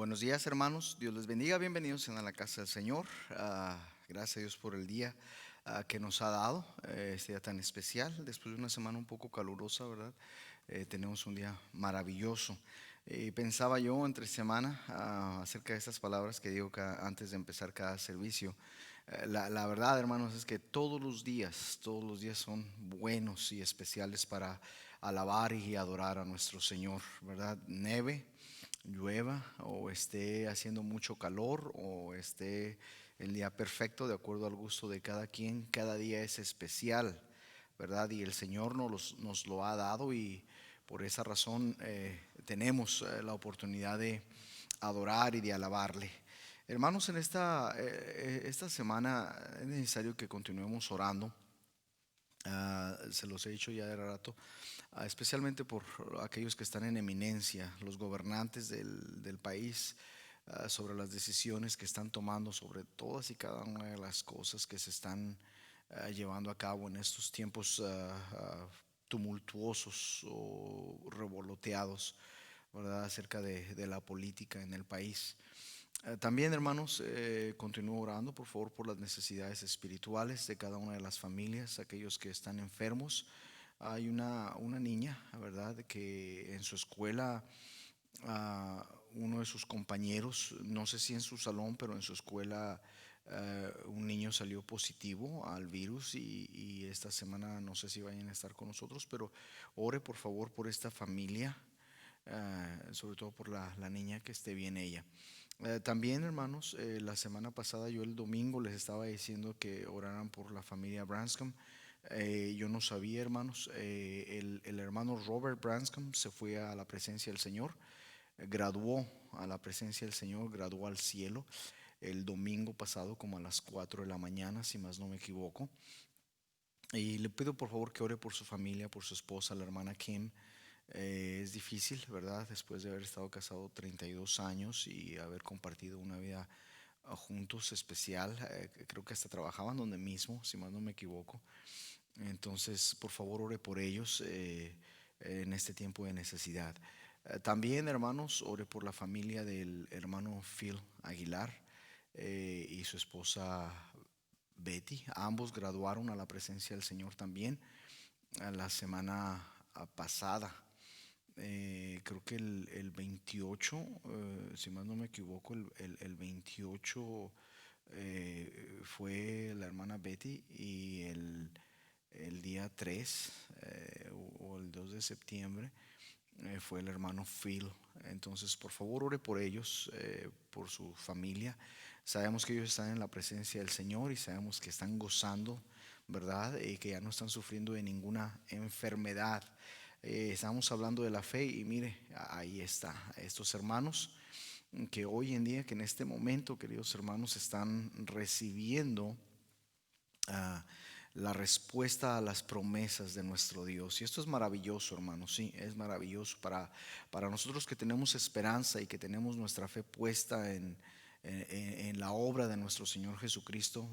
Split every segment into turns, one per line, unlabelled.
Buenos días, hermanos. Dios les bendiga. Bienvenidos a la casa del Señor. Gracias a Dios por el día que nos ha dado, este día tan especial. Después de una semana un poco calurosa, ¿verdad? Tenemos un día maravilloso. Pensaba yo entre semana acerca de estas palabras que digo antes de empezar cada servicio. La verdad, hermanos, es que todos los días son buenos y especiales para alabar y adorar a nuestro Señor, ¿verdad? Neve, llueva o esté haciendo mucho calor o esté el día perfecto de acuerdo al gusto de cada quien, cada día es especial, ¿verdad? Y el Señor nos lo ha dado y por esa razón tenemos la oportunidad de adorar y de alabarle. Hermanos, en esta semana es necesario que continuemos orando. Se los he dicho ya de rato, especialmente por aquellos que están en eminencia, los gobernantes del país, sobre las decisiones que están tomando sobre todas y cada una de las cosas que se están llevando a cabo en estos tiempos tumultuosos o revoloteados, ¿verdad? Acerca de la política en el país. También, hermanos, continúo orando, por favor, por las necesidades espirituales de cada una de las familias, aquellos que están enfermos. Hay una niña, ¿verdad?, que en su escuela, uno de sus compañeros, no sé si en su salón, pero en su escuela, un niño salió positivo al virus y esta semana no sé si vayan a estar con nosotros, pero ore por favor por esta familia, sobre todo por la niña, que esté bien ella. También, hermanos, la semana pasada yo el domingo les estaba diciendo que oraran por la familia Branscombe. Yo no sabía, hermanos, el hermano Robert Branscombe se fue a la presencia del Señor, graduó a la presencia del Señor, graduó al cielo el domingo pasado como a las 4 de la mañana, si más no me equivoco. Y le pido por favor que ore por su familia, por su esposa, la hermana Kim. Es difícil, ¿verdad? Después de haber estado casado 32 años y haber compartido una vida juntos especial. Creo que hasta trabajaban donde mismo, si más no me equivoco. Entonces, por favor, ore por ellos en este tiempo de necesidad. También, hermanos, ore por la familia del hermano Phil Aguilar y su esposa Betty. Ambos graduaron a la presencia del Señor también a la semana pasada. Creo que el 28, si más no me equivoco, el 28 fue la hermana Betty y el día 3 o el 2 de septiembre fue el hermano Phil. Entonces, por favor, ore por ellos, por su familia. Sabemos que ellos están en la presencia del Señor y sabemos que están gozando, ¿verdad? Y que ya no están sufriendo de ninguna enfermedad. Estamos hablando de la fe y mire, ahí está, estos hermanos que hoy en día, que en este momento, queridos hermanos, están recibiendo ah, la respuesta a las promesas de nuestro Dios. Y esto es maravilloso, hermanos, sí, es maravilloso para nosotros que tenemos esperanza y que tenemos nuestra fe puesta en la obra de nuestro Señor Jesucristo.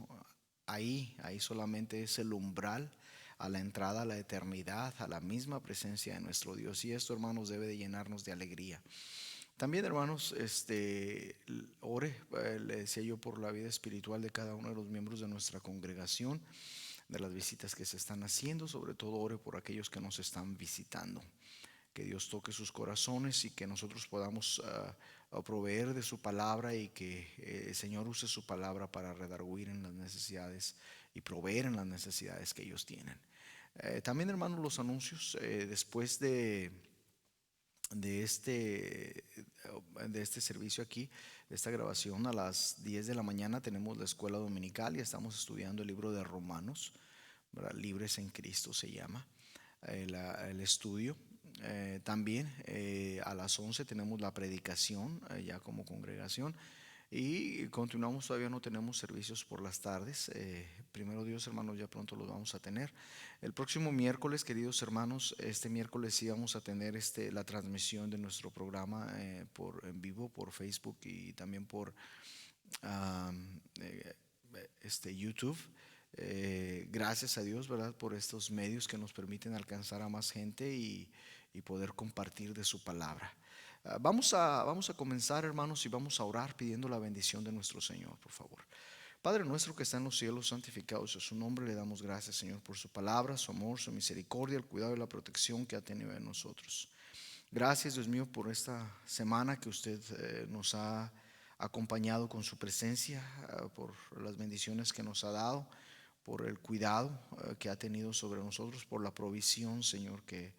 Ahí solamente es el umbral a la entrada a la eternidad, a la misma presencia de nuestro Dios. Y esto, hermanos, debe de llenarnos de alegría. También, hermanos, ore, le decía yo, por la vida espiritual de cada uno de los miembros de nuestra congregación, de las visitas que se están haciendo. Sobre todo ore por aquellos que nos están visitando, que Dios toque sus corazones y que nosotros podamos proveer de su palabra y que el Señor use su palabra para redarguir en las necesidades y proveer en las necesidades que ellos tienen. También, hermanos, los anuncios después de este, de este servicio aquí, de esta grabación, a las 10 de la mañana tenemos la escuela dominical y estamos estudiando el libro de Romanos, ¿verdad? Libres en Cristo se llama el estudio. También a las 11 tenemos la predicación ya como congregación y continuamos, todavía no tenemos servicios por las tardes. Primero Dios, hermanos, ya pronto los vamos a tener. El próximo miércoles, queridos hermanos, este miércoles sí vamos a tener la transmisión de nuestro programa en vivo por Facebook y también por um, eh, YouTube. Gracias a Dios, ¿verdad?, por estos medios que nos permiten alcanzar a más gente y poder compartir de su palabra. Vamos a comenzar, hermanos, y vamos a orar pidiendo la bendición de nuestro Señor, por favor. Padre nuestro que está en los cielos, santificado sea su nombre. Le damos gracias, Señor, por su palabra, su amor, su misericordia, el cuidado y la protección que ha tenido en nosotros. Gracias, Dios mío, por esta semana que usted nos ha acompañado con su presencia, por las bendiciones que nos ha dado, por el cuidado que ha tenido sobre nosotros, por la provisión, Señor, que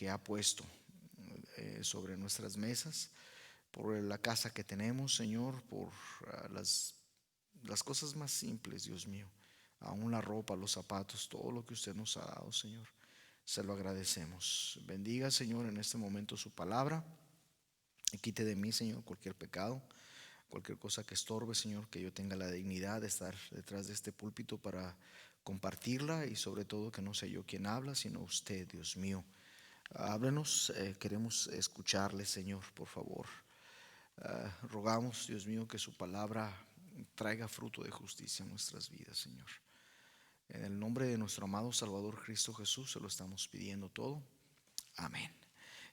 ha puesto sobre nuestras mesas, por la casa que tenemos, Señor, por las cosas más simples, Dios mío, aún la ropa, los zapatos, todo lo que usted nos ha dado, Señor. Se lo agradecemos. Bendiga, Señor, en este momento su palabra y quite de mí, Señor, cualquier pecado, cualquier cosa que estorbe, Señor, que yo tenga la dignidad de estar detrás de este púlpito para compartirla, y sobre todo que no sea yo quien habla, sino usted, Dios mío. Háblenos, queremos escucharle, Señor, por favor. Rogamos, Dios mío, que su palabra traiga fruto de justicia en nuestras vidas, Señor. En el nombre de nuestro amado Salvador Cristo Jesús se lo estamos pidiendo todo. Amén.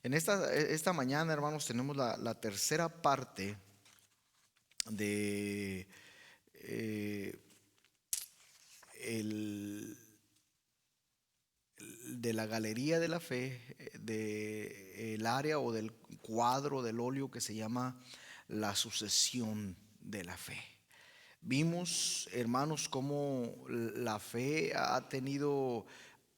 En esta mañana, hermanos, tenemos la tercera parte de el, de la galería de la fe, del área o del cuadro del óleo que se llama la sucesión de la fe. Vimos, hermanos, cómo la fe ha tenido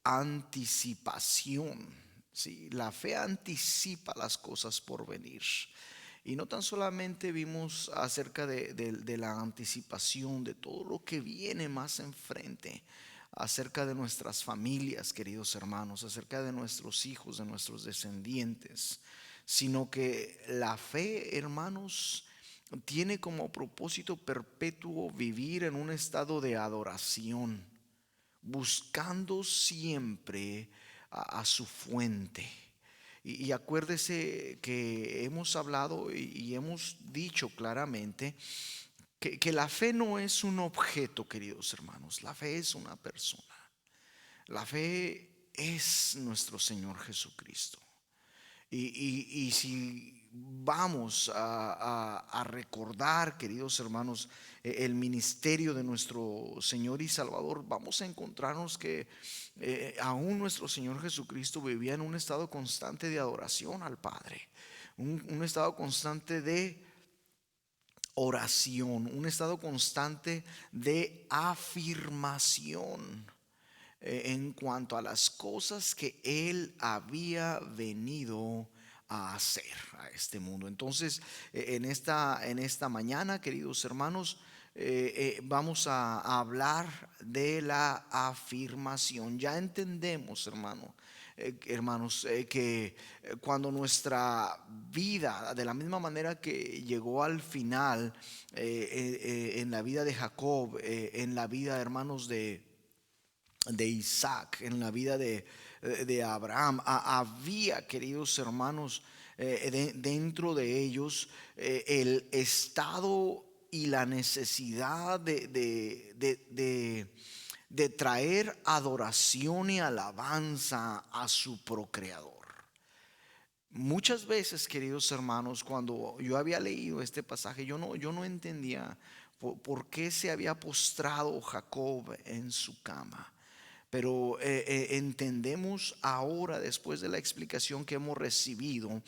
anticipación. Sí, la fe anticipa las cosas por venir. Y no tan solamente vimos acerca de la anticipación de todo lo que viene más enfrente, acerca de nuestras familias, queridos hermanos, acerca de nuestros hijos, de nuestros descendientes, sino que la fe, hermanos, tiene como propósito perpetuo vivir en un estado de adoración, buscando siempre a su fuente. Y acuérdese que hemos hablado y hemos dicho claramente que la fe no es un objeto, queridos hermanos. La fe es una persona. La fe es nuestro Señor Jesucristo. Y si vamos a recordar, queridos hermanos, el ministerio de nuestro Señor y Salvador, vamos a encontrarnos que aún nuestro Señor Jesucristo vivía en un estado constante de adoración al Padre, un estado constante de oración, un estado constante de afirmación en cuanto a las cosas que Él había venido a hacer a este mundo. Entonces, en esta mañana, queridos hermanos, vamos a hablar de la afirmación. Ya entendemos, hermanos, que cuando nuestra vida, de la misma manera que llegó al final en la vida de Jacob, en la vida, hermanos, de Isaac, en la vida de Abraham, había, queridos hermanos, dentro de ellos el estado y la necesidad de traer adoración y alabanza a su procreador. Muchas veces, queridos hermanos, cuando yo había leído este pasaje, yo no entendía por qué se había postrado Jacob en su cama. Pero entendemos ahora, después de la explicación que hemos recibido,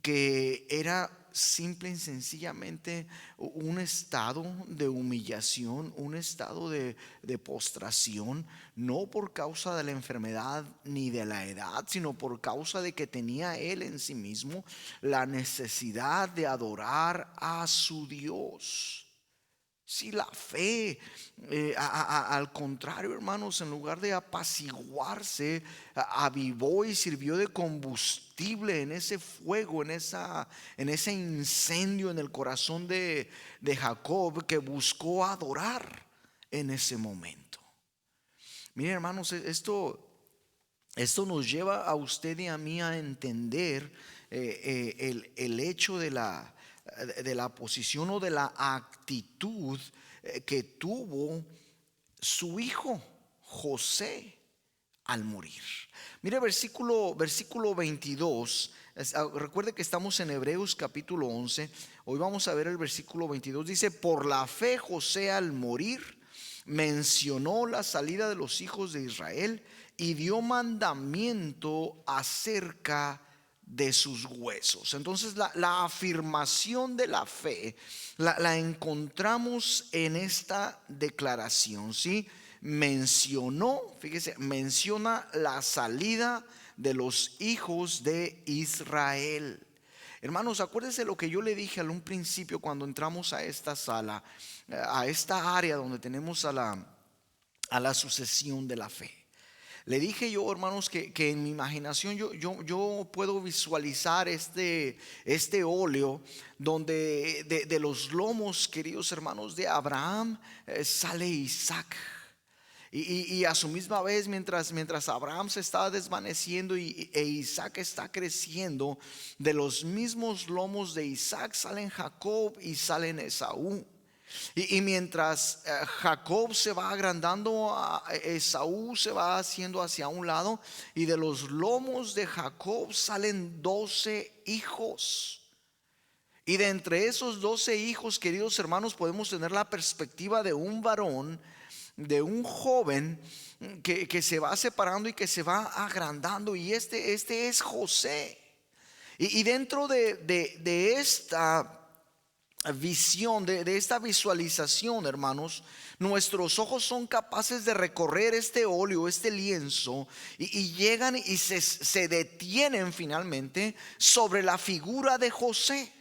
que era simple y sencillamente un estado de humillación, un estado de postración, no por causa de la enfermedad ni de la edad, sino por causa de que tenía él en sí mismo la necesidad de adorar a su Dios. Si la fe, al contrario, hermanos, en lugar de apaciguarse, avivó y sirvió de combustible en ese fuego, en ese incendio en el corazón de Jacob, que buscó adorar en ese momento. Miren, hermanos, esto nos lleva a usted y a mí a entender el hecho de la posición o de la actitud que tuvo su hijo José al morir. Mire versículo 22 Recuerde que estamos en Hebreos capítulo 11. Hoy vamos a ver el versículo 22. Dice: por la fe José, al morir, mencionó la salida de los hijos de Israel y dio mandamiento acerca de sus huesos. Entonces la afirmación de la fe la encontramos en esta declaración, ¿sí? Mencionó, fíjese, menciona la salida de los hijos de Israel. Hermanos, acuérdense lo que yo le dije al un principio cuando entramos a esta sala, a esta área donde tenemos a la sucesión de la fe. Le dije yo, hermanos, que en mi imaginación yo puedo visualizar este óleo donde de los lomos, queridos hermanos, de Abraham sale Isaac. Y a su misma vez, mientras Abraham se está desvaneciendo e Isaac está creciendo, de los mismos lomos de Isaac salen Jacob y salen Esaú. Y mientras Jacob se va agrandando, Esaú se va haciendo hacia un lado, y de los lomos de Jacob salen 12 hijos. Y de entre esos 12 hijos, queridos hermanos, podemos tener la perspectiva de un varón, de un joven que se va separando y que se va agrandando. Y este es José. Y dentro de esta visión, de esta visualización, hermanos, nuestros ojos son capaces de recorrer este óleo, este lienzo, y llegan y se detienen finalmente sobre la figura de José.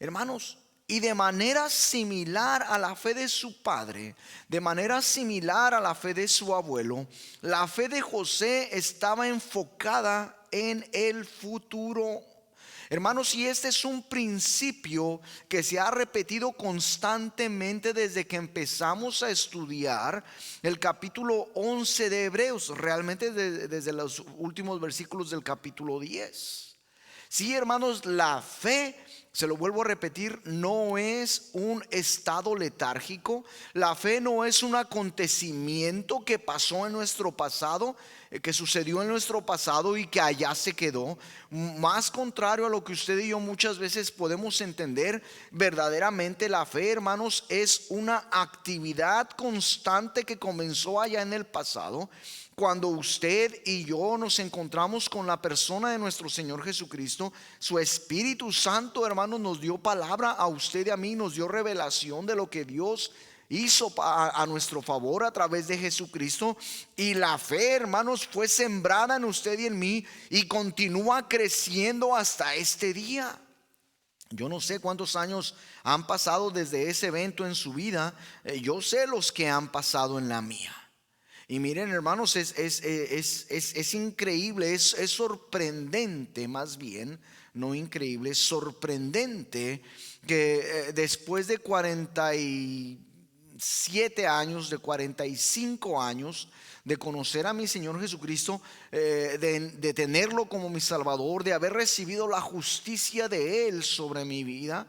Hermanos, y de manera similar a la fe de su padre, de manera similar a la fe de su abuelo, la fe de José estaba enfocada en el futuro. Hermanos, y este es un principio que se ha repetido constantemente desde que empezamos a estudiar el capítulo 11 de Hebreos, realmente desde los últimos versículos del capítulo 10. Sí, hermanos, la fe, se lo vuelvo a repetir, no es un estado letárgico. La fe no es un acontecimiento que pasó en nuestro pasado, que sucedió en nuestro pasado y que allá se quedó. Más contrario a lo que usted y yo muchas veces podemos entender, verdaderamente la fe, hermanos, es una actividad constante que comenzó allá en el pasado, cuando usted y yo nos encontramos con la persona de nuestro Señor Jesucristo. Su Espíritu Santo, hermanos, nos dio palabra a usted y a mí, nos dio revelación de lo que Dios hizo a nuestro favor a través de Jesucristo. Y la fe, hermanos, fue sembrada en usted y en mí y continúa creciendo hasta este día. Yo no sé cuántos años han pasado desde ese evento en su vida. Yo sé los que han pasado en la mía. Y miren, hermanos, es increíble, es sorprendente, más bien, no increíble, es sorprendente que después de 47 años, de 45 años de conocer a mi Señor Jesucristo, de tenerlo como mi Salvador, de haber recibido la justicia de Él sobre mi vida,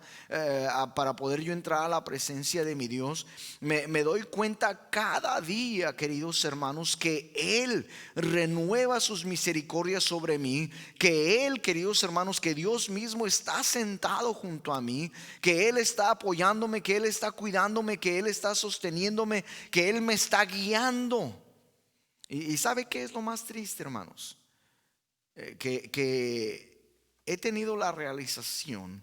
para poder yo entrar a la presencia de mi Dios, me doy cuenta cada día, queridos hermanos, que Él renueva sus misericordias sobre mí, que Él, queridos hermanos, que Dios mismo está sentado junto a mí, que Él está apoyándome, que Él está cuidándome, que Él está sosteniéndome, que Él me está guiando. Y ¿sabe qué es lo más triste, hermanos? Que he tenido la realización,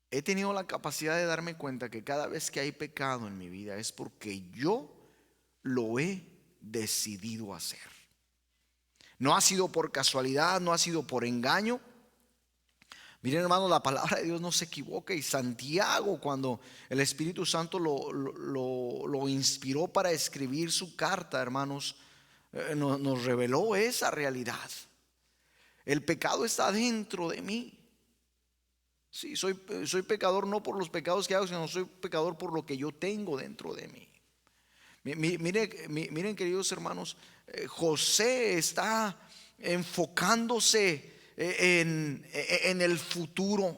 he tenido la capacidad de darme cuenta que cada vez que hay pecado en mi vida es porque yo lo he decidido hacer. No ha sido por casualidad, no ha sido por engaño. Miren, hermanos, la palabra de Dios no se equivoca, y Santiago, cuando el Espíritu Santo lo inspiró para escribir su carta, hermanos, nos reveló esa realidad. El pecado está dentro de mí. Sí, soy pecador no por los pecados que hago, sino soy pecador por lo que yo tengo dentro de mí. Miren, queridos hermanos, José está enfocándose en el futuro.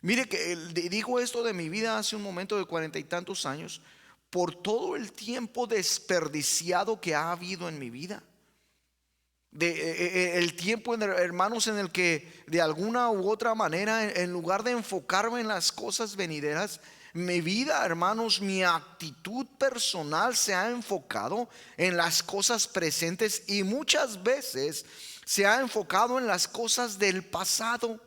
Mire que él dijo esto de mi vida hace un momento de 40 y tantos años, por todo el tiempo desperdiciado que ha habido en mi vida. el tiempo, hermanos, en el que de alguna u otra manera, en lugar de enfocarme en las cosas venideras, mi vida, hermanos, mi actitud personal se ha enfocado en las cosas presentes y muchas veces se ha enfocado en las cosas del pasado.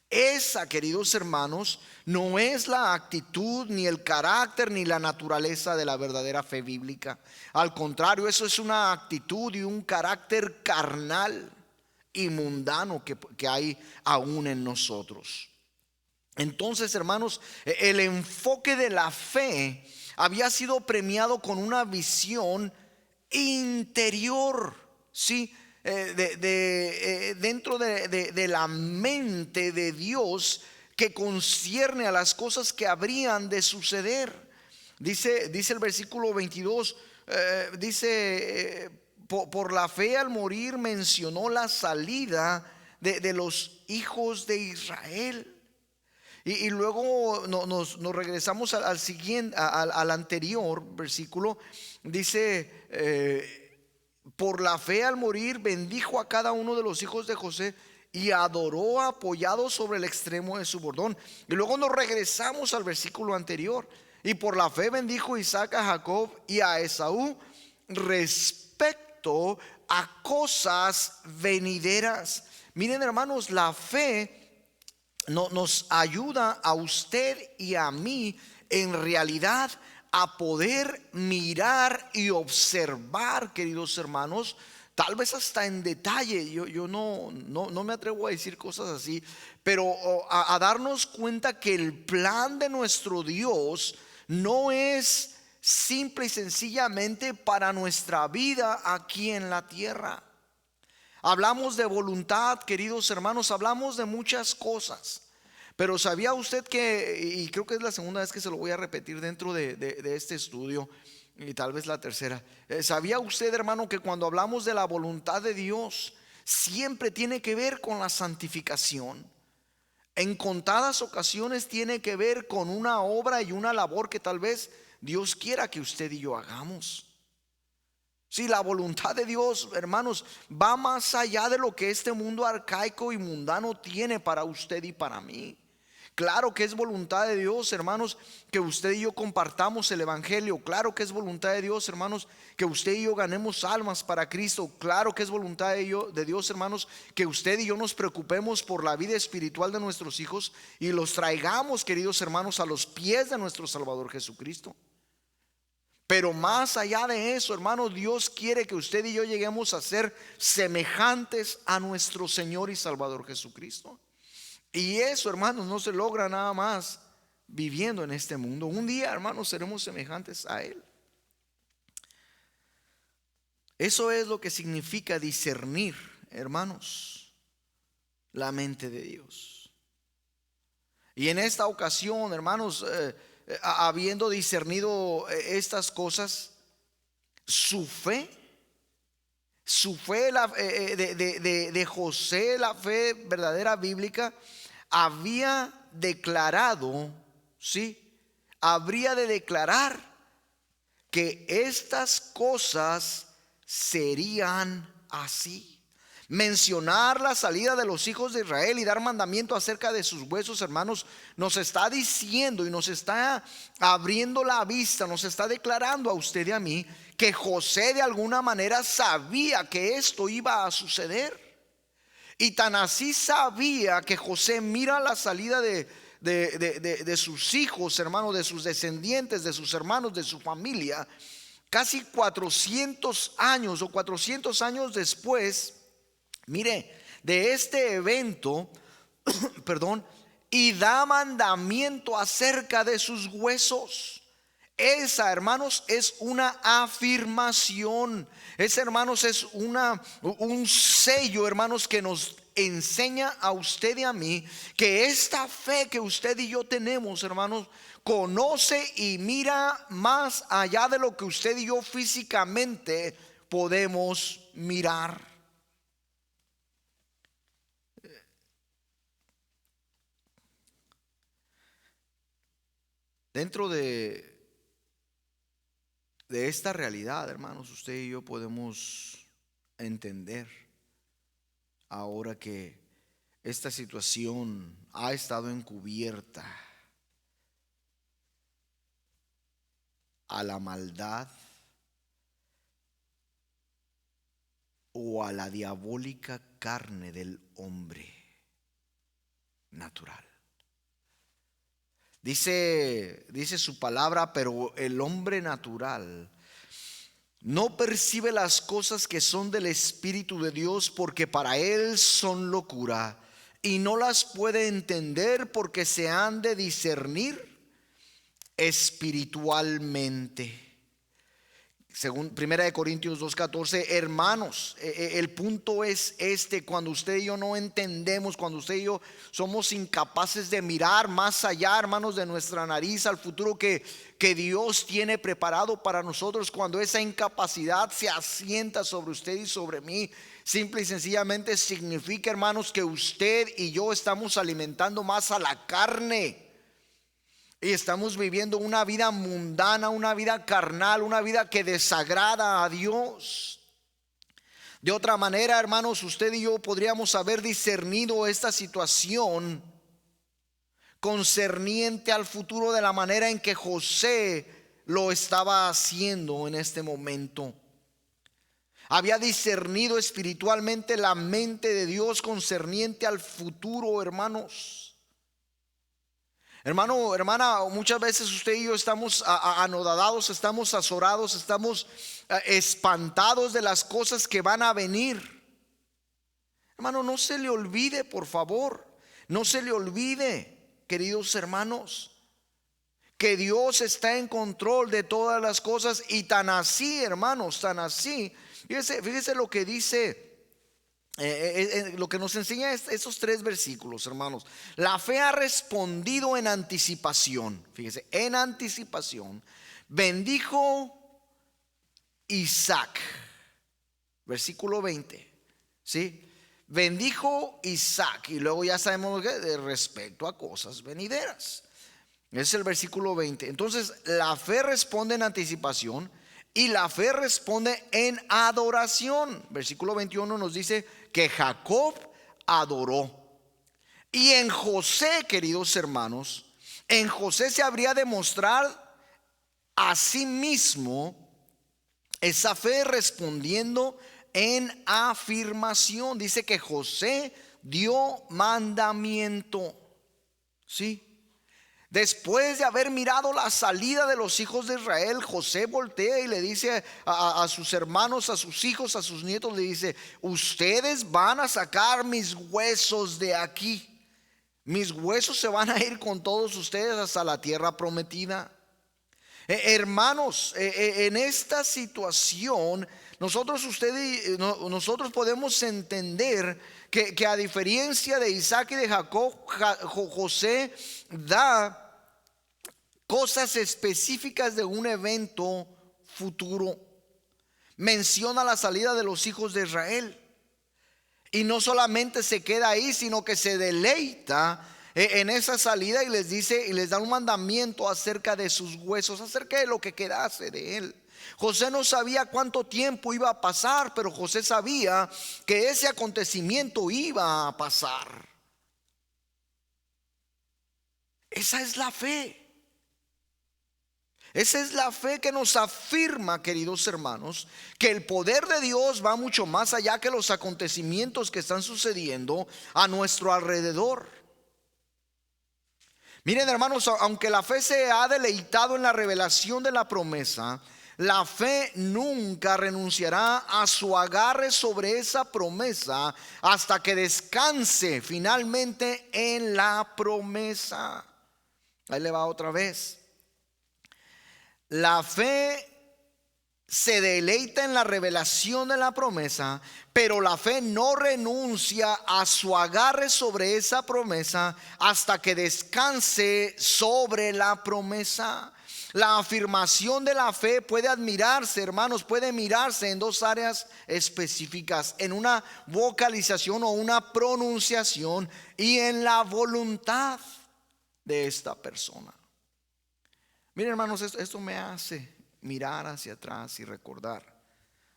Esa, queridos hermanos, no es la actitud, ni el carácter, ni la naturaleza de la verdadera fe bíblica. Al contrario, eso es una actitud y un carácter carnal y mundano que hay aún en nosotros. Entonces, hermanos, el enfoque de la fe había sido premiado con una visión interior, ¿sí? Dentro de la mente de Dios, que concierne a las cosas que habrían de suceder. Dice el versículo 22, por la fe al morir mencionó la salida de los hijos de Israel. Y luego nos regresamos al siguiente, al anterior versículo. Dice, por la fe al morir bendijo a cada uno de los hijos de José y adoró apoyado sobre el extremo de su bordón. Y luego nos regresamos al versículo anterior. Y por la fe bendijo Isaac a Jacob y a Esaú respecto a cosas venideras. Miren, hermanos, la fe nos ayuda a usted y a mí en realidad a poder mirar y observar, queridos hermanos, tal vez hasta en detalle. Yo no me atrevo a decir cosas así, pero a darnos cuenta que el plan de nuestro Dios no es simple y sencillamente para nuestra vida aquí en la tierra. Hablamos de voluntad, queridos hermanos, hablamos de muchas cosas. Pero ¿sabía usted que, y creo que es la segunda vez que se lo voy a repetir dentro de este estudio, y tal vez la tercera? ¿Sabía usted, hermano, que cuando hablamos de la voluntad de Dios, siempre tiene que ver con la santificación? En contadas ocasiones tiene que ver con una obra y una labor que tal vez Dios quiera que usted y yo hagamos. Si la voluntad de Dios, hermanos, va más allá de lo que este mundo arcaico y mundano tiene para usted y para mí. Claro que es voluntad de Dios, hermanos, que usted y yo compartamos el evangelio. Claro que es voluntad de Dios, hermanos, que usted y yo ganemos almas para Cristo. Claro que es voluntad de Dios, hermanos, que usted y yo nos preocupemos por la vida espiritual de nuestros hijos y los traigamos, queridos hermanos, a los pies de nuestro Salvador Jesucristo. Pero más allá de eso, hermanos, Dios quiere que usted y yo lleguemos a ser semejantes a nuestro Señor y Salvador Jesucristo. Y eso, hermanos, no se logra nada más viviendo en este mundo. Un día, hermanos, seremos semejantes a Él. Eso es lo que significa discernir, hermanos, la mente de Dios. Y en esta ocasión, hermanos, habiendo discernido estas cosas, su fe de José, la fe verdadera bíblica, había declarado, ¿sí? Habría de declarar que estas cosas serían así. Mencionar la salida de los hijos de Israel y dar mandamiento acerca de sus huesos, hermanos, nos está diciendo y nos está abriendo la vista, nos está declarando a usted y a mí que José de alguna manera sabía que esto iba a suceder. Y tan así sabía que José mira la salida de sus hijos, hermanos, de sus descendientes, de sus hermanos, de su familia, casi 400 años o 400 años después. Mire, de este evento, perdón, y da mandamiento acerca de sus huesos. Esa, hermanos, es una afirmación. Esa, hermanos, es un sello, hermanos, que nos enseña a usted y a mí que esta fe que usted y yo tenemos, hermanos, conoce y mira más allá de lo que usted y yo físicamente podemos mirar. Dentro de esta realidad, hermanos, usted y yo podemos entender ahora que esta situación ha estado encubierta a la maldad o a la diabólica carne del hombre natural. Dice su palabra, pero el hombre natural no percibe las cosas que son del Espíritu de Dios, porque para él son locura, y no las puede entender porque se han de discernir espiritualmente. Según 1 Corintios 2:14, hermanos, el punto es este: cuando usted y yo no entendemos, cuando usted y yo somos incapaces de mirar más allá, hermanos, de nuestra nariz al futuro que Dios tiene preparado para nosotros, cuando esa incapacidad se asienta sobre usted y sobre mí, simple y sencillamente significa, hermanos, que usted y yo estamos alimentando más a la carne. Y estamos viviendo una vida mundana, una vida carnal, una vida que desagrada a Dios. De otra manera, hermanos, usted y yo podríamos haber discernido esta situación concerniente al futuro de la manera en que José lo estaba haciendo en este momento. Había discernido espiritualmente la mente de Dios concerniente al futuro, hermanos. Hermano, hermana, muchas veces usted y yo estamos anodados, estamos azorados, estamos espantados de las cosas que van a venir. Hermano, no se le olvide, por favor, no se le olvide, queridos hermanos, que Dios está en control de todas las cosas. Y tan así, hermanos, tan así. Fíjese lo que dice. Lo que nos enseña esos 3 versículos, hermanos. La fe ha respondido en anticipación. Fíjese, en anticipación bendijo Isaac. Versículo 20, ¿sí? Bendijo Isaac. Y luego ya sabemos que de respecto a cosas venideras. Es el versículo 20. Entonces la fe responde en anticipación y la fe responde en adoración. Versículo 21 nos dice que Jacob adoró. Y en José, queridos hermanos, en José se habría de mostrar a sí mismo esa fe respondiendo en afirmación. Dice que José dio mandamiento. ¿Sí? Después de haber mirado la salida de los hijos de Israel, José voltea y le dice a sus hermanos, a sus hijos, a sus nietos, le dice: ustedes van a sacar mis huesos de aquí. Mis huesos se van a ir con todos ustedes hasta la tierra prometida. Hermanos, en esta situación nosotros podemos entender que a diferencia de Isaac y de Jacob, José da cosas específicas de un evento futuro. Menciona la salida de los hijos de Israel. Y no solamente se queda ahí, sino que se deleita en esa salida y les dice y les da un mandamiento acerca de sus huesos, acerca de lo que quedase de él. José no sabía cuánto tiempo iba a pasar, pero José sabía que ese acontecimiento iba a pasar. Esa es la fe. Esa es la fe que nos afirma, queridos hermanos, que el poder de Dios va mucho más allá que los acontecimientos que están sucediendo a nuestro alrededor. Miren, hermanos, aunque la fe se ha deleitado en la revelación de la promesa, la fe nunca renunciará a su agarre sobre esa promesa hasta que descanse finalmente en la promesa. Ahí le va otra vez. La fe se deleita en la revelación de la promesa, pero la fe no renuncia a su agarre sobre esa promesa hasta que descanse sobre la promesa. La afirmación de la fe puede admirarse, hermanos, puede mirarse en 2 áreas específicas: en una vocalización o una pronunciación y en la voluntad de esta persona. Miren, hermanos, esto me hace mirar hacia atrás y recordar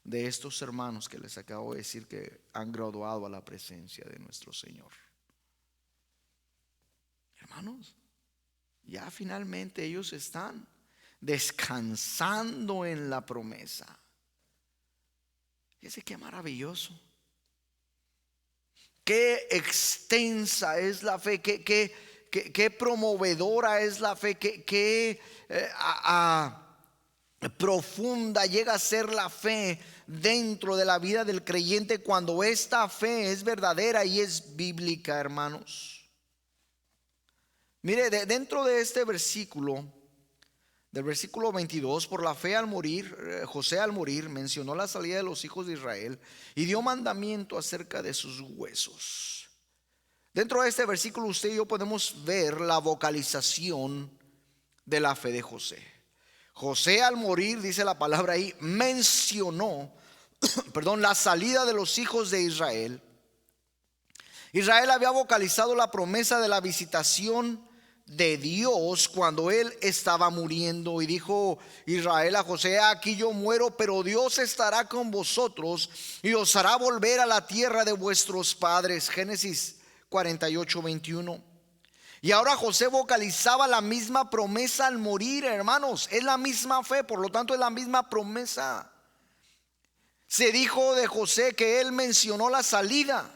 de estos hermanos que les acabo de decir que han graduado a la presencia de nuestro Señor. Hermanos, ya finalmente ellos están descansando en la promesa. Fíjense qué maravilloso, qué extensa es la fe, qué promovedora es la fe, qué profunda llega a ser la fe dentro de la vida del creyente cuando esta fe es verdadera y es bíblica, hermanos. Mire, dentro de este versículo, del versículo 22, por la fe al morir, José al morir mencionó la salida de los hijos de Israel y dio mandamiento acerca de sus huesos. Dentro de este versículo usted y yo podemos ver la vocalización de la fe de José. José al morir, dice la palabra ahí, mencionó, la salida de los hijos de Israel. Israel había vocalizado la promesa de la visitación de Dios cuando él estaba muriendo, y dijo Israel a José: aquí yo muero, pero Dios estará con vosotros y os hará volver a la tierra de vuestros padres. Génesis 48:21. Y ahora José vocalizaba la misma promesa al morir, hermanos. Es la misma fe, por lo tanto es la misma promesa. Se dijo de José que él mencionó la salida.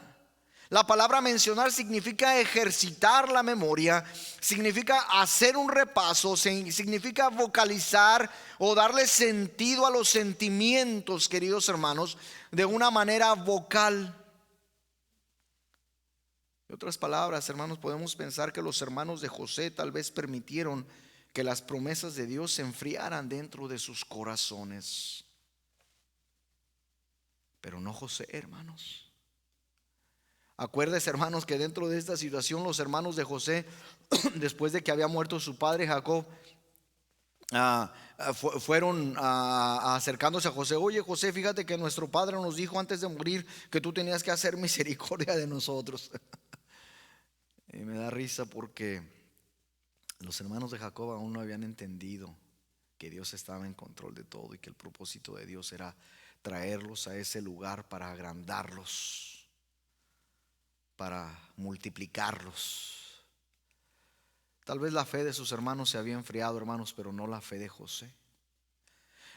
La palabra mencionar significa ejercitar la memoria, significa hacer un repaso, significa vocalizar o darle sentido a los sentimientos, queridos hermanos, de una manera vocal. En otras palabras, hermanos, podemos pensar que los hermanos de José tal vez permitieron que las promesas de Dios se enfriaran dentro de sus corazones. Pero no José, hermanos. Acuérdese, hermanos, que dentro de esta situación los hermanos de José, después de que había muerto su padre Jacob, fueron acercándose a José. Oye, José, fíjate que nuestro padre nos dijo antes de morir que tú tenías que hacer misericordia de nosotros. Y me da risa porque los hermanos de Jacob aún no habían entendido que Dios estaba en control de todo y que el propósito de Dios era traerlos a ese lugar para agrandarlos, para multiplicarlos. Tal vez la fe de sus hermanos se había enfriado, hermanos, pero no la fe de José.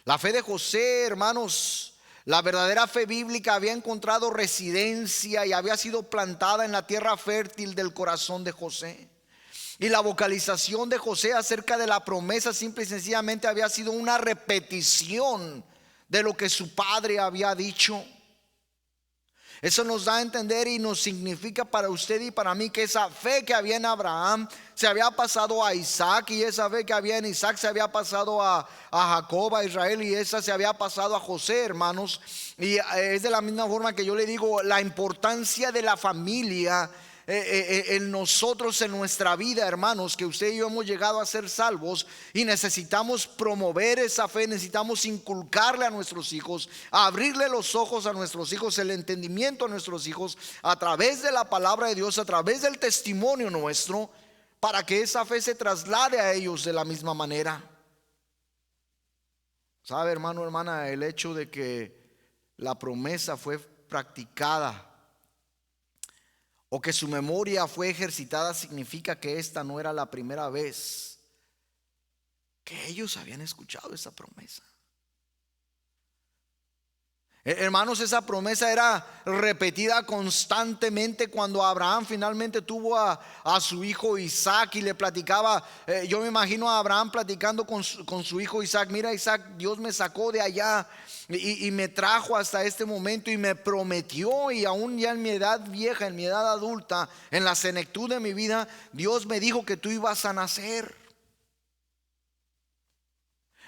La fe de José, hermanos, la verdadera fe bíblica, había encontrado residencia y había sido plantada en la tierra fértil del corazón de José. Y la vocalización de José acerca de la promesa simple y sencillamente había sido una repetición de lo que su padre había dicho. Eso nos da a entender y nos significa para usted y para mí que esa fe que había en Abraham se había pasado a Isaac, y esa fe que había en Isaac se había pasado a Jacob, a Israel, y esa se había pasado a José, hermanos. Y es de la misma forma que yo le digo la importancia de la familia en nosotros, en nuestra vida, hermanos, que usted y yo hemos llegado a ser salvos y necesitamos promover esa fe, necesitamos inculcarle a nuestros hijos, abrirle los ojos a nuestros hijos, el entendimiento a nuestros hijos a través de la palabra de Dios, a través del testimonio nuestro, para que esa fe se traslade a ellos de la misma manera. Sabe, hermano, hermana, el hecho de que la promesa fue practicada o que su memoria fue ejercitada significa que esta no era la primera vez que ellos habían escuchado esa promesa. Hermanos, esa promesa era repetida constantemente cuando Abraham finalmente tuvo a su hijo Isaac y le platicaba. Yo me imagino a Abraham platicando con su hijo Isaac: mira, Isaac, Dios me sacó de allá y me trajo hasta este momento y me prometió, y aún ya en mi edad vieja, en mi edad adulta, en la senectud de mi vida, Dios me dijo que tú ibas a nacer.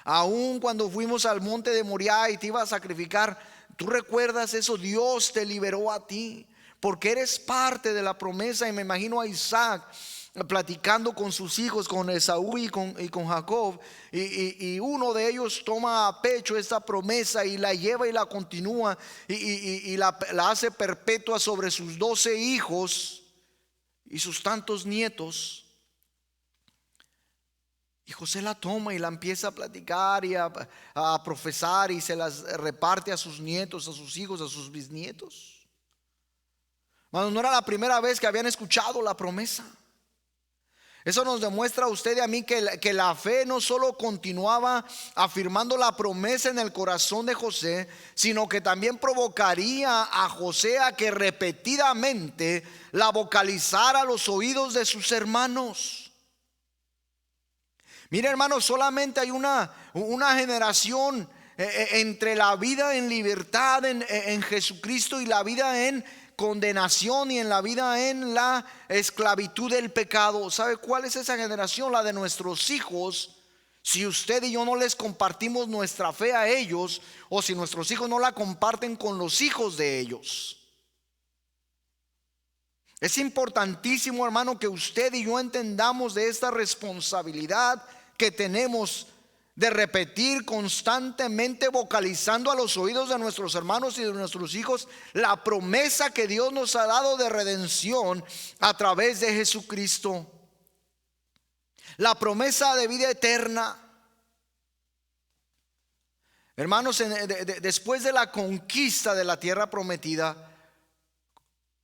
Aún cuando fuimos al monte de Moriah y te iba a sacrificar, ¿tú recuerdas eso? Dios te liberó a ti porque eres parte de la promesa. Y me imagino a Isaac platicando con sus hijos, con Esaú y con Jacob, y uno de ellos toma a pecho esta promesa y la lleva y la continúa y la hace perpetua sobre sus 12 hijos y sus tantos nietos. Y José la toma y la empieza a platicar y a profesar, y se las reparte a sus nietos, a sus hijos, a sus bisnietos. Bueno, no era la primera vez que habían escuchado la promesa. Eso nos demuestra a usted y a mí que la fe no solo continuaba afirmando la promesa en el corazón de José, sino que también provocaría a José a que repetidamente la vocalizara a los oídos de sus hermanos. Mira, hermanos, solamente hay una generación entre la vida en libertad en Jesucristo y la vida en condenación y en la vida en la esclavitud del pecado. ¿Sabe cuál es esa generación? La de nuestros hijos. Si usted y yo no les compartimos nuestra fe a ellos, o si nuestros hijos no la comparten con los hijos de ellos. Es importantísimo, hermano, que usted y yo entendamos de esta responsabilidad que tenemos de repetir constantemente, vocalizando a los oídos de nuestros hermanos y de nuestros hijos la promesa que Dios nos ha dado de redención a través de Jesucristo. La promesa de vida eterna. Hermanos, después de la conquista de la tierra prometida,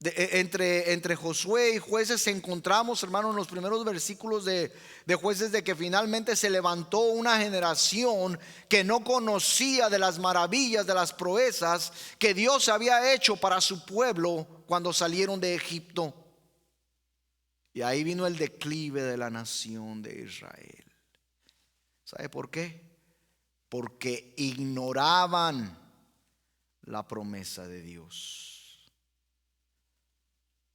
entre Josué y Jueces encontramos, hermanos, en los primeros versículos de Jueces, de que finalmente se levantó una generación que no conocía de las maravillas, de las proezas que Dios había hecho para su pueblo cuando salieron de Egipto. Y ahí vino el declive de la nación de Israel. ¿Sabe por qué? Porque ignoraban la promesa de Dios.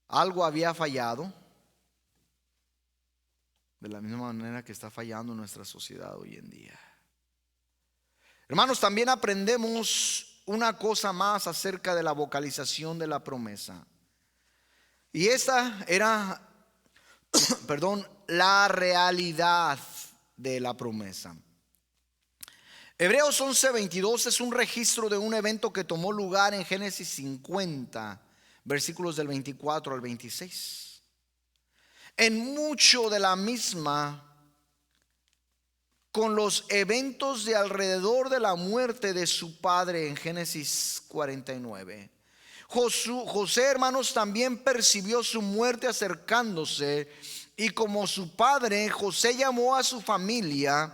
Algo había fallado, de la misma manera que está fallando nuestra sociedad hoy en día. Hermanos, también aprendemos una cosa más acerca de la vocalización de la promesa. Y esta era, la realidad de la promesa. Hebreos 11:22 es un registro de un evento que tomó lugar en Génesis 50. Versículos del 24 al 26. En mucho de la misma, con los eventos de alrededor de la muerte de su padre en Génesis 49. José, hermanos, también percibió su muerte acercándose, y como su padre, José llamó a su familia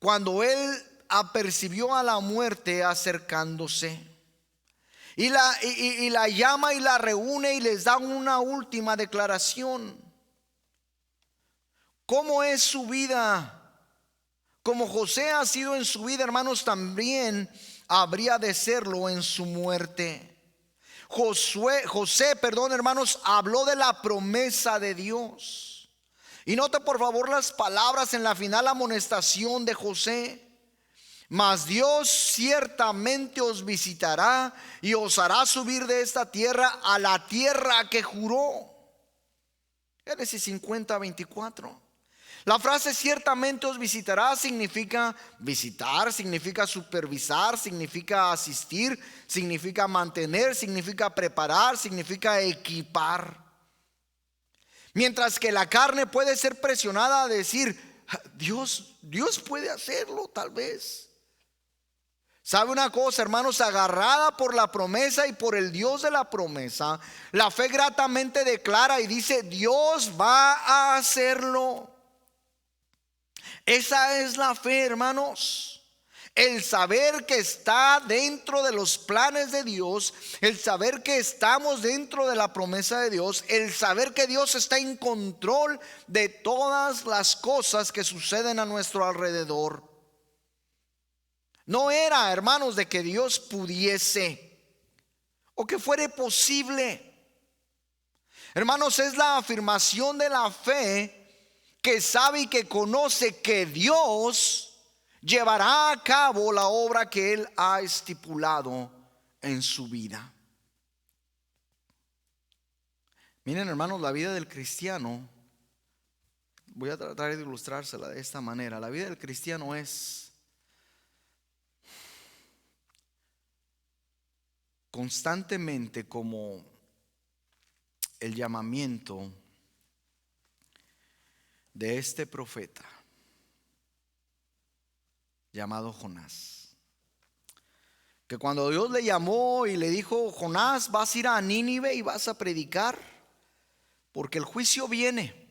cuando él apercibió a la muerte acercándose. Y la llama y la reúne y les da una última declaración. ¿Cómo es su vida? Como José ha sido en su vida, hermanos, también habría de serlo en su muerte. José, hermanos, habló de la promesa de Dios. Y note por favor las palabras en la final amonestación de José. Mas Dios ciertamente os visitará y os hará subir de esta tierra a la tierra que juró. Génesis 50:24. La frase ciertamente os visitará significa visitar, significa supervisar, significa asistir, significa mantener, significa preparar, significa equipar. Mientras que la carne puede ser presionada a decir, Dios puede hacerlo tal vez. ¿Sabe una cosa, hermanos? Agarrada por la promesa y por el Dios de la promesa, la fe gratamente declara y dice, Dios va a hacerlo. Esa es la fe, hermanos. El saber que está dentro de los planes de Dios, el saber que estamos dentro de la promesa de Dios, el saber que Dios está en control de todas las cosas que suceden a nuestro alrededor. No era, hermanos, de que Dios pudiese o que fuera posible. Hermanos, es la afirmación de la fe que sabe y que conoce que Dios llevará a cabo la obra que Él ha estipulado en su vida. Miren, hermanos, la vida del cristiano, voy a tratar de ilustrársela de esta manera. La vida del cristiano es constantemente como el llamamiento de este profeta. llamado Jonás. Que cuando Dios le llamó y le dijo: Jonás, vas a ir a Nínive y vas a predicar, porque el juicio viene.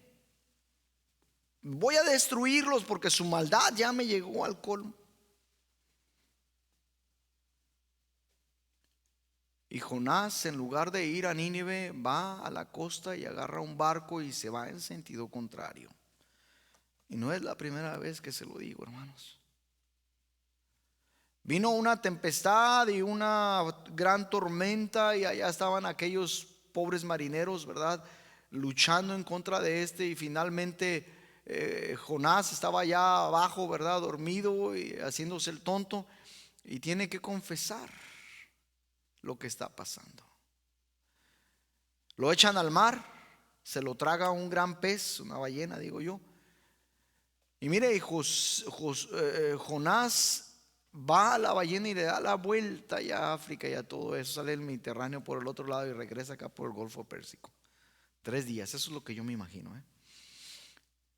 Voy a destruirlos porque su maldad ya me llegó al colmo. Y Jonás, en lugar de ir a Nínive, va a la costa y agarra un barco y se va en sentido contrario. Y no es la primera vez que se lo digo, hermanos. Vino una tempestad y una gran tormenta, y allá estaban aquellos pobres marineros, ¿verdad?, luchando en contra de y finalmente Jonás estaba allá abajo, ¿verdad?, dormido y haciéndose el tonto, y tiene que confesar lo que está pasando. Lo echan al mar, se lo traga un gran pez, una ballena, digo yo. Y mire, Jonás va a la ballena y le da la vuelta ya a África y a todo eso, sale el Mediterráneo por el otro lado y regresa acá por el Golfo Pérsico. 3 días, eso es lo que yo me imagino,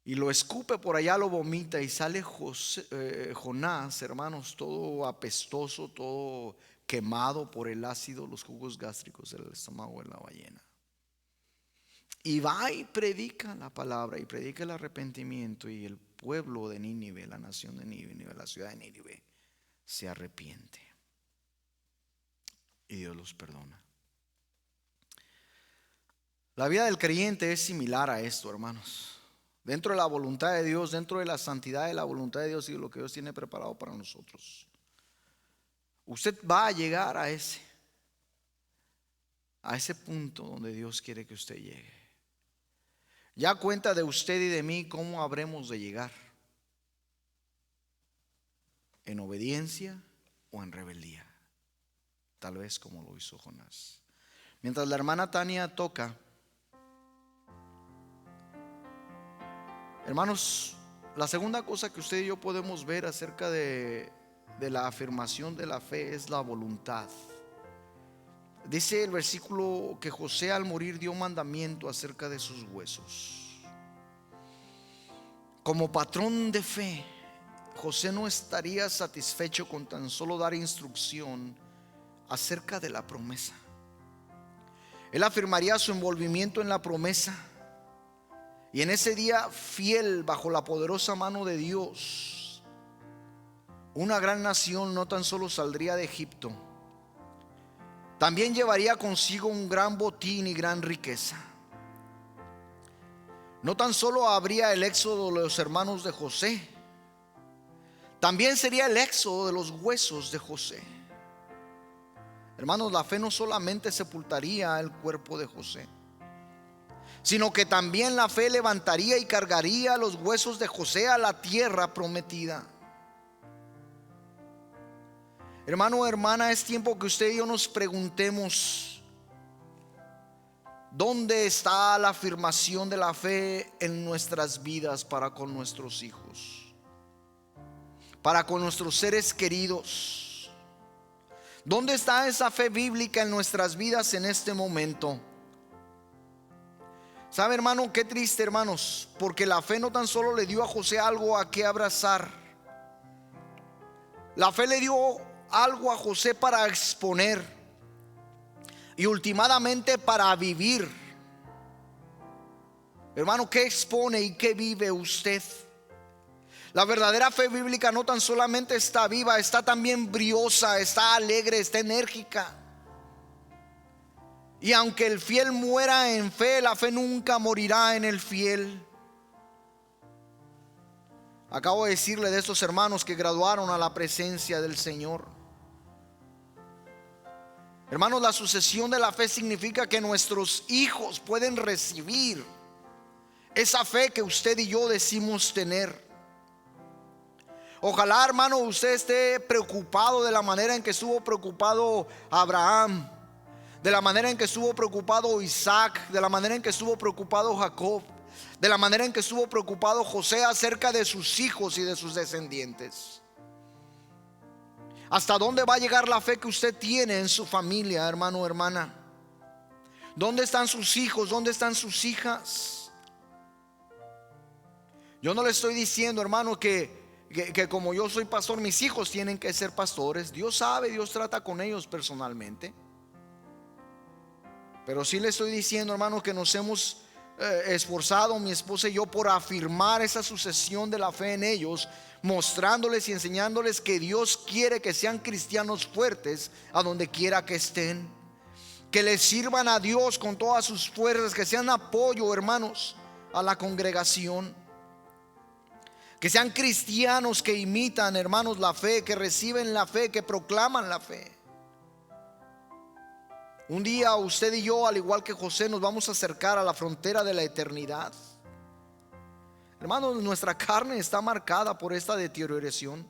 Y lo escupe por allá, lo vomita, y sale Jonás, hermanos, todo apestoso, todo quemado por el ácido, los jugos gástricos del estómago de la ballena. Y va y predica la palabra y predica el arrepentimiento, y el pueblo de Nínive, la nación de Nínive, la ciudad de Nínive, se arrepiente y Dios los perdona. La vida del creyente es similar a esto, hermanos. Dentro de la voluntad de Dios, dentro de la santidad de la voluntad de Dios y de lo que Dios tiene preparado para nosotros, usted va a llegar a ese punto donde Dios quiere que usted llegue. Ya cuenta de usted y de mí cómo habremos de llegar: en obediencia o en rebeldía, tal vez como lo hizo Jonás. Mientras la hermana Tania toca, hermanos, la segunda cosa que usted y yo podemos ver acerca de la afirmación de la fe es la voluntad. Dice el versículo que José al morir dio mandamiento acerca de sus huesos. Como patrón de fe, José no estaría satisfecho con tan solo dar instrucción acerca de la promesa. Él afirmaría su envolvimiento en la promesa, y en ese día, fiel bajo la poderosa mano de Dios, una gran nación no tan solo saldría de Egipto, también llevaría consigo un gran botín y gran riqueza. No tan solo habría el éxodo de los hermanos de José, también sería el éxodo de los huesos de José. Hermanos, la fe no solamente sepultaría el cuerpo de José, sino que también la fe levantaría y cargaría los huesos de José a la tierra prometida. Hermano o hermana, es tiempo que usted y yo nos preguntemos: ¿dónde está la afirmación de la fe en nuestras vidas para con nuestros hijos, para con nuestros seres queridos? ¿Dónde está esa fe bíblica en nuestras vidas en este momento? ¿Sabe, hermano? Qué triste, hermanos, porque la fe no tan solo le dio a José algo a que abrazar. La fe le dio algo a José para exponer y últimamente para vivir. Hermano, ¿qué expone y qué vive usted? La verdadera fe bíblica no tan solamente está viva, está también briosa, está alegre, está enérgica. Y aunque el fiel muera en fe, la fe nunca morirá en el fiel. Acabo de decirle de estos hermanos que graduaron a la presencia del Señor. Hermanos, la sucesión de la fe significa que nuestros hijos pueden recibir esa fe que usted y yo decimos tener. Ojalá, hermano, usted esté preocupado de la manera en que estuvo preocupado Abraham, de la manera en que estuvo preocupado Isaac, de la manera en que estuvo preocupado Jacob, de la manera en que estuvo preocupado José acerca de sus hijos y de sus descendientes. ¿Hasta dónde va a llegar la fe que usted tiene en su familia, hermano o hermana? ¿Dónde están sus hijos? ¿Dónde están sus hijas? Yo no le estoy diciendo, hermano, que que como yo soy pastor, mis hijos tienen que ser pastores. Dios sabe, Dios trata con ellos personalmente. Pero sí le estoy diciendo, hermanos, que nos hemos esforzado, mi esposa y yo, por afirmar esa sucesión de la fe en ellos, mostrándoles y enseñándoles que Dios quiere que sean cristianos fuertes a donde quiera que estén, que les sirvan a Dios con todas sus fuerzas, que sean apoyo, hermanos, a la congregación, que sean cristianos que imitan, hermanos, la fe, que reciben la fe, que proclaman la fe. Un día usted y yo, al igual que José, nos vamos a acercar a la frontera de la eternidad. Hermanos, nuestra carne está marcada por esta deterioración,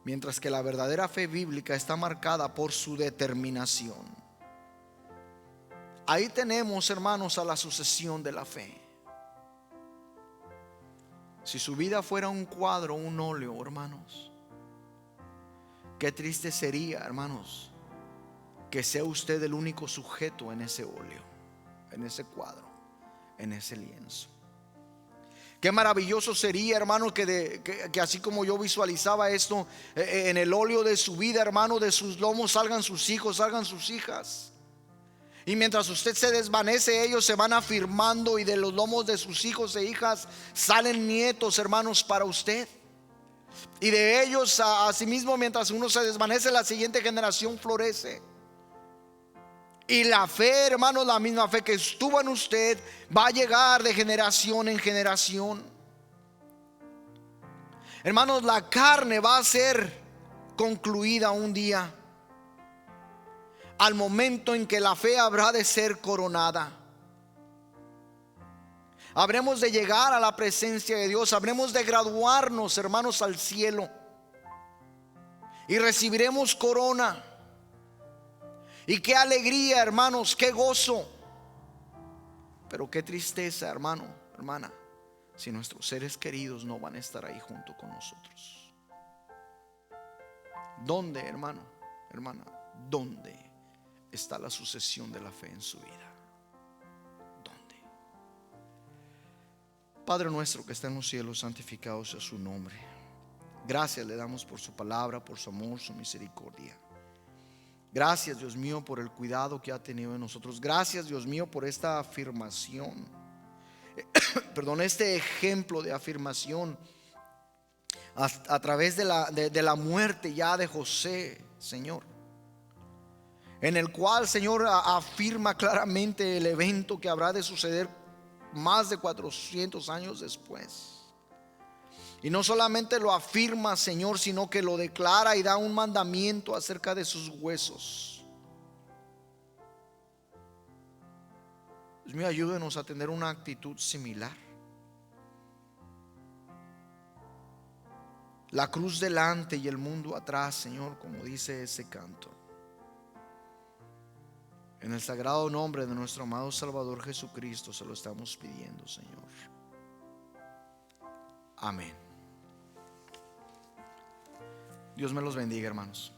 mientras que la verdadera fe bíblica está marcada por su determinación. Ahí tenemos, hermanos, a la sucesión de la fe. Si su vida fuera un cuadro, un óleo, hermanos, qué triste sería, hermanos, que sea usted el único sujeto en ese óleo, en ese cuadro, en ese lienzo. Qué maravilloso sería, hermano, que así como yo visualizaba esto, en el óleo de su vida, hermano, de sus lomos salgan sus hijos, salgan sus hijas. Y mientras usted se desvanece, ellos se van afirmando, y de los lomos de sus hijos e hijas salen nietos, hermanos, para usted. Y de ellos, asimismo, mientras uno se desvanece, la siguiente generación florece. Y la fe, hermanos, la misma fe que estuvo en usted, va a llegar de generación en generación. Hermanos, la carne va a ser concluida un día, al momento en que la fe habrá de ser coronada. Habremos de llegar a la presencia de Dios, habremos de graduarnos, hermanos, al cielo, y recibiremos corona. Y qué alegría, hermanos, qué gozo. Pero qué tristeza, hermano, hermana, si nuestros seres queridos no van a estar ahí junto con nosotros. ¿Dónde, hermano, hermana, dónde está la sucesión de la fe en su vida? ¿Dónde? Padre nuestro que está en los cielos, santificado sea su nombre. Gracias le damos por su palabra, por su amor, su misericordia. Gracias, Dios mío, por el cuidado que ha tenido en nosotros. Gracias, Dios mío, por esta afirmación. Perdón, este ejemplo de afirmación a través de la muerte ya de José, Señor, en el cual, Señor, afirma claramente el evento que habrá de suceder más de 400 años después. Y no solamente lo afirma, Señor, sino que lo declara y da un mandamiento acerca de sus huesos. Dios mío, ayúdenos a tener una actitud similar. La cruz delante y el mundo atrás, Señor, como dice ese canto. En el sagrado nombre de nuestro amado Salvador Jesucristo se lo estamos pidiendo, Señor. Amén. Dios me los bendiga, hermanos.